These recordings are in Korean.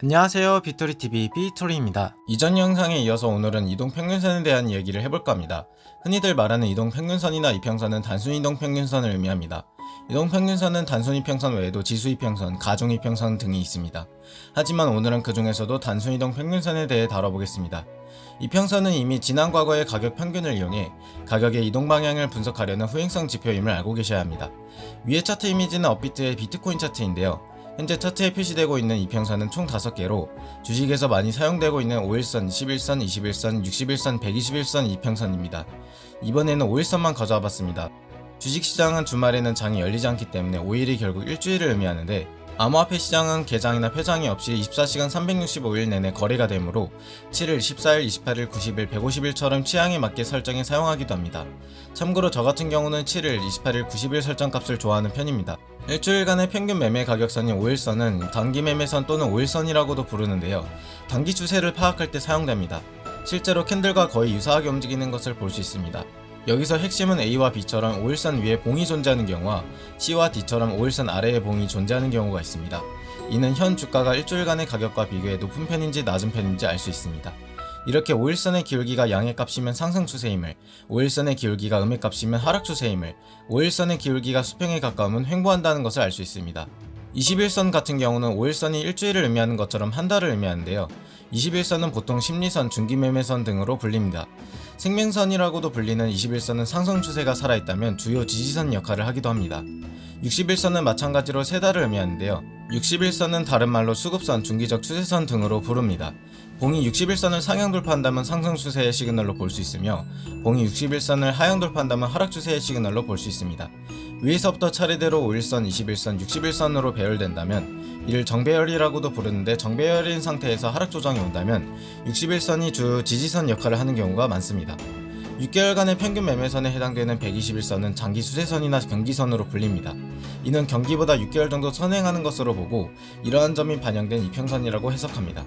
안녕하세요. 빅토리TV 빅토리입니다. 이전 영상에 이어서 오늘은 이동평균선에 대한 이야기를 해볼까 합니다. 흔히들 말하는 이동평균선이나 이평선은 단순이동평균선을 의미합니다. 이동평균선은 단순이평선 외에도 지수이평선, 가중이평선 등이 있습니다. 하지만 오늘은 그 중에서도 단순이동평균선에 대해 다뤄보겠습니다. 이평선은 이미 지난 과거의 가격 평균을 이용해 가격의 이동 방향을 분석하려는 후행성 지표임을 알고 계셔야 합니다. 위의 차트 이미지는 업비트의 비트코인 차트인데요. 현재 차트에 표시되고 있는 이평선은 총 5개로 주식에서 많이 사용되고 있는 5일선, 21선, 21선, 61선, 121선 이평선입니다. 이번에는 5일선만 가져와 봤습니다. 주식시장은 주말에는 장이 열리지 않기 때문에 5일이 결국 일주일을 의미하는데, 암호화폐 시장은 개장이나 폐장이 없이 24시간 365일 내내 거래가 되므로 7일, 14일, 28일, 90일, 150일처럼 취향에 맞게 설정해 사용하기도 합니다. 참고로 저 같은 경우는 7일, 28일, 90일 설정값을 좋아하는 편입니다. 일주일간의 평균 매매 가격선인 5일선은 단기 매매선 또는 5일선이라고도 부르는데요. 단기 추세를 파악할 때 사용됩니다. 실제로 캔들과 거의 유사하게 움직이는 것을 볼 수 있습니다. 여기서 핵심은 A와 B처럼 5일선 위에 봉이 존재하는 경우와 C와 D처럼 5일선 아래에 봉이 존재하는 경우가 있습니다. 이는 현 주가가 일주일간의 가격과 비교해 높은 편인지 낮은 편인지 알 수 있습니다. 이렇게 5일선의 기울기가 양의 값이면 상승 추세임을, 5일선의 기울기가 음의 값이면 하락 추세임을, 5일선의 기울기가 수평에 가까우면 횡보한다는 것을 알 수 있습니다. 21선 같은 경우는 5일선이 일주일을 의미하는 것처럼 한 달을 의미하는데요. 21선은 보통 심리선, 중기매매선 등으로 불립니다. 생명선이라고도 불리는 21선은 상승 추세가 살아있다면 주요 지지선 역할을 하기도 합니다. 61선은 마찬가지로 세 달을 의미하는데요. 61선은 다른 말로 수급선, 중기적 추세선 등으로 부릅니다. 봉이 61선을 상향 돌파한다면 상승 추세의 시그널로 볼 수 있으며, 봉이 61선을 하향 돌파한다면 하락 추세의 시그널로 볼 수 있습니다. 위에서부터 차례대로 5일선, 21선, 61선으로 배열된다면 이를 정배열이라고도 부르는데, 정배열인 상태에서 하락 조정이 온다면 61선이 주 지지선 역할을 하는 경우가 많습니다. 6개월간의 평균 매매선에 해당되는 121선은 장기 수세선이나 경기선으로 불립니다. 이는 경기보다 6개월 정도 선행하는 것으로 보고 이러한 점이 반영된 이평선이라고 해석합니다.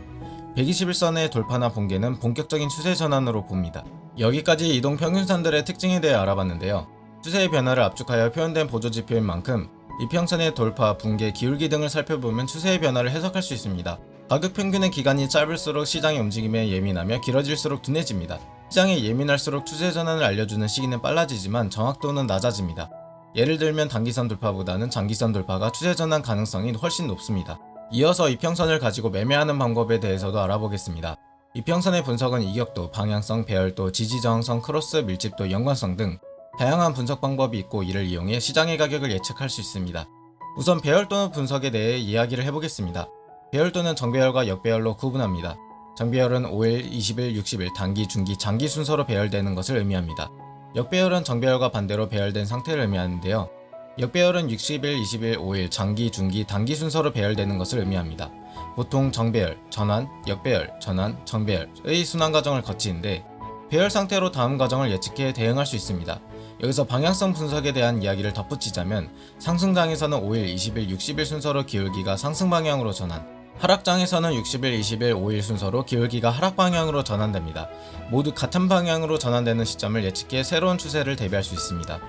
121선의 돌파나 붕괴는 본격적인 추세 전환으로 봅니다. 여기까지 이동 평균선들의 특징에 대해 알아봤는데요. 추세의 변화를 압축하여 표현된 보조지표인 만큼 이평선의 돌파, 붕괴, 기울기 등을 살펴보면 추세의 변화를 해석할 수 있습니다. 가격 평균의 기간이 짧을수록 시장의 움직임에 예민하며 길어질수록 둔해집니다. 시장에 예민할수록 추세 전환을 알려주는 시기는 빨라지지만 정확도는 낮아집니다. 예를 들면 단기선 돌파보다는 장기선 돌파가 추세 전환 가능성이 훨씬 높습니다. 이어서 이평선을 가지고 매매하는 방법에 대해서도 알아보겠습니다. 이평선의 분석은 이격도, 방향성, 배열도, 지지저항성, 크로스, 밀집도, 연관성 등 다양한 분석 방법이 있고, 이를 이용해 시장의 가격을 예측할 수 있습니다. 우선 배열도 분석에 대해 이야기를 해보겠습니다. 배열도는 정배열과 역배열로 구분합니다. 정배열은 5일, 20일, 60일, 단기, 중기, 장기 순서로 배열되는 것을 의미합니다. 역배열은 정배열과 반대로 배열된 상태를 의미하는데요. 역배열은 60일, 20일, 5일, 장기, 중기, 단기 순서로 배열되는 것을 의미합니다. 보통 정배열, 전환, 역배열, 전환, 정배열의 순환 과정을 거치는데, 배열 상태로 다음 과정을 예측해 대응할 수 있습니다. 여기서 방향성 분석에 대한 이야기를 덧붙이자면, 상승장에서는 5일, 20일, 60일 순서로 기울기가 상승 방향으로 전환, 하락장에서는 60일, 20일, 5일 순서로 기울기가 하락 방향으로 전환됩니다. 모두 같은 방향으로 전환되는 시점을 예측해 새로운 추세를 대비할 수 있습니다.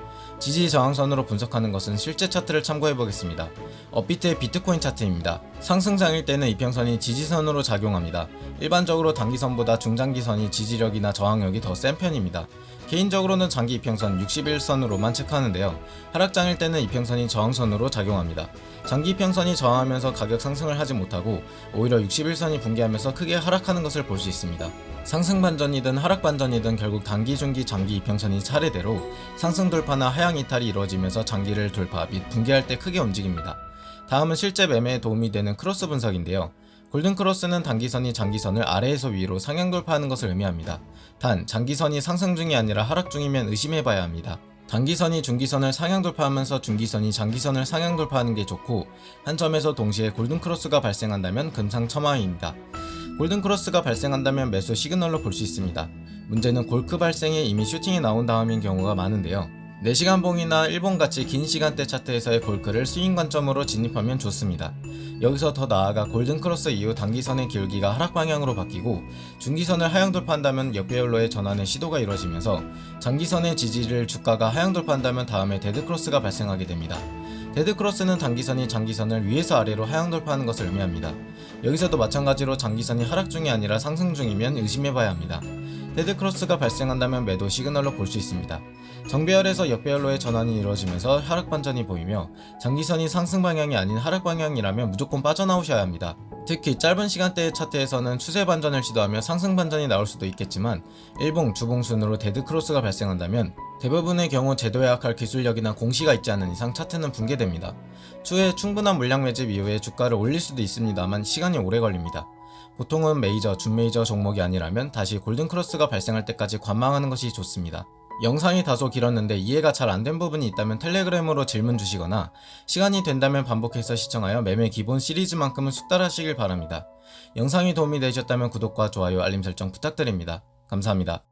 지지 저항선으로 분석하는 것은 실제 차트를 참고해 보겠습니다. 업비트의 비트코인 차트입니다. 상승장일 때는 이평선이 지지선으로 작용합니다. 일반적으로 단기선보다 중장기선이 지지력이나 저항력이 더 센 편입니다. 개인적으로는 장기 이평선 61선으로만 체크하는데요. 하락장일 때는 이평선이 저항선으로 작용합니다. 장기 이평선이 저항하면서 가격 상승을 하지 못하고 오히려 61선이 붕괴하면서 크게 하락하는 것을 볼 수 있습니다. 상승 반전이든 하락 반전이든 결국 단기, 중기, 장기 이평선이 차례대로 상승 돌파나 하향 이탈이 이루어지면서 장기를 돌파 및 붕괴할 때 크게 움직입니다. 다음은 실제 매매에 도움이 되는 크로스 분석인데요. 골든크로스는 단기선이 장기선을 아래에서 위로 상향 돌파하는 것을 의미합니다. 단, 장기선이 상승 중이 아니라 하락 중이면 의심해봐야 합니다. 단기선이 중기선을 상향 돌파하면서 중기선이 장기선을 상향 돌파하는 게 좋고, 한 점에서 동시에 골든크로스가 발생한다면 금상첨화입니다. 골든크로스가 발생한다면 매수 시그널로 볼 수 있습니다. 문제는 골크 발생에 이미 슈팅이 나온 다음인 경우가 많은데요. 4시간 봉이나 일본같이 긴 시간대 차트에서의 골크를 스윙 관점으로 진입하면 좋습니다. 여기서 더 나아가 골든크로스 이후 단기선의 길기가 하락 방향으로 바뀌고 중기선을 하향 돌파한다면 역배열로의 전환의 시도가 이루어지면서 장기선의 지지를 주가가 하향 돌파한다면 다음에 데드크로스가 발생하게 됩니다. 데드크로스는 단기선이 장기선을 위에서 아래로 하향 돌파하는 것을 의미합니다. 여기서도 마찬가지로 장기선이 하락 중이 아니라 상승 중이면 의심해봐야 합니다. 데드크로스가 발생한다면 매도 시그널로 볼 수 있습니다. 정배열에서 역배열로의 전환이 이루어지면서 하락 반전이 보이며 장기선이 상승 방향이 아닌 하락 방향이라면 무조건 빠져나오셔야 합니다. 특히 짧은 시간대의 차트에서는 추세 반전을 시도하며 상승 반전이 나올 수도 있겠지만 일봉, 주봉 순으로 데드크로스가 발생한다면 대부분의 경우 제도 예약할 기술력이나 공시가 있지 않은 이상 차트는 붕괴됩니다. 추후에 충분한 물량 매집 이후에 주가를 올릴 수도 있습니다만 시간이 오래 걸립니다. 보통은 메이저, 준메이저 종목이 아니라면 다시 골든크로스가 발생할 때까지 관망하는 것이 좋습니다. 영상이 다소 길었는데 이해가 잘 안된 부분이 있다면 텔레그램으로 질문 주시거나 시간이 된다면 반복해서 시청하여 매매 기본 시리즈만큼은 숙달하시길 바랍니다. 영상이 도움이 되셨다면 구독과 좋아요, 알림 설정 부탁드립니다. 감사합니다.